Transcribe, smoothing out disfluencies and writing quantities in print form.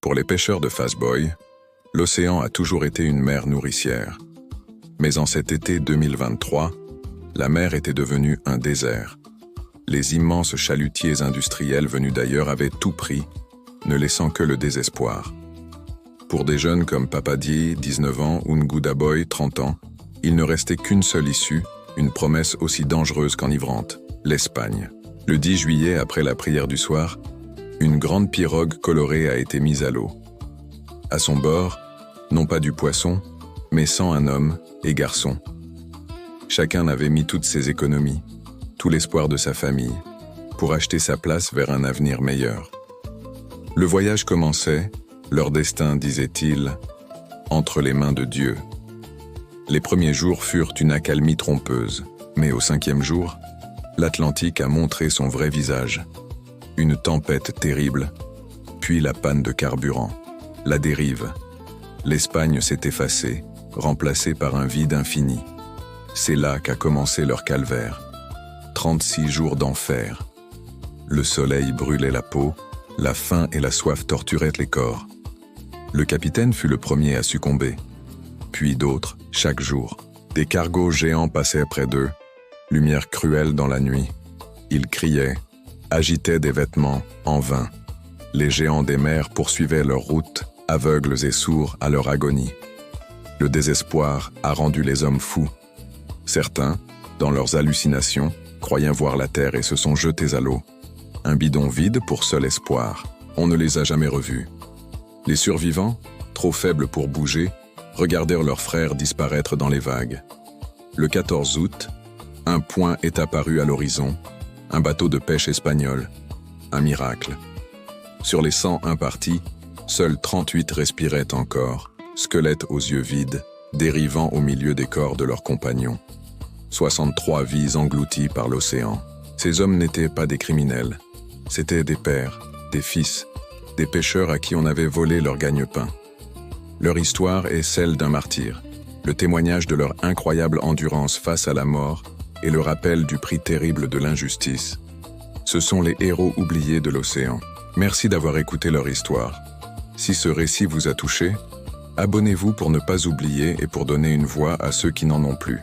Pour les pêcheurs de Fastboy, l'océan a toujours été une mer nourricière. Mais en cet été 2023, la mer était devenue un désert. Les immenses chalutiers industriels venus d'ailleurs avaient tout pris, ne laissant que le désespoir. Pour des jeunes comme Papadié, 19 ans, ou Ngoudaboy, 30 ans, il ne restait qu'une seule issue, une promesse aussi dangereuse qu'enivrante, l'Espagne. Le 10 juillet, après la prière du soir, une grande pirogue colorée a été mise à l'eau. À son bord, non pas du poisson, mais 101 hommes et garçons. Chacun avait mis toutes ses économies, tout l'espoir de sa famille, pour acheter sa place vers un avenir meilleur. Le voyage commençait, leur destin, disait-il, entre les mains de Dieu. Les premiers jours furent une accalmie trompeuse, mais au 5e jour, l'Atlantique a montré son vrai visage. Une tempête terrible, puis la panne de carburant, la dérive. L'Espagne s'est effacée, remplacée par un vide infini. C'est là qu'a commencé leur calvaire. 36 jours d'enfer. Le soleil brûlait la peau, la faim et la soif torturaient les corps. Le capitaine fut le premier à succomber. Puis d'autres, chaque jour. Des cargos géants passaient près d'eux, lumière cruelle dans la nuit. Ils criaient, agitaient des vêtements, en vain. Les géants des mers poursuivaient leur route, aveugles et sourds à leur agonie. Le désespoir a rendu les hommes fous. Certains, dans leurs hallucinations, croyaient voir la terre et se sont jetés à l'eau. Un bidon vide pour seul espoir. On ne les a jamais revus. Les survivants, trop faibles pour bouger, regardèrent leurs frères disparaître dans les vagues. Le 14 août, un point est apparu à l'horizon, un bateau de pêche espagnol. Un miracle. Sur les 101 partis, seuls 38 respiraient encore, squelettes aux yeux vides, dérivant au milieu des corps de leurs compagnons. 63 vies englouties par l'océan. Ces hommes n'étaient pas des criminels. C'étaient des pères, des fils, des pêcheurs à qui on avait volé leur gagne-pain. Leur histoire est celle d'un martyr, le témoignage de leur incroyable endurance face à la mort et le rappel du prix terrible de l'injustice. Ce sont les héros oubliés de l'océan. Merci d'avoir écouté leur histoire. Si ce récit vous a touché, abonnez-vous pour ne pas oublier et pour donner une voix à ceux qui n'en ont plus.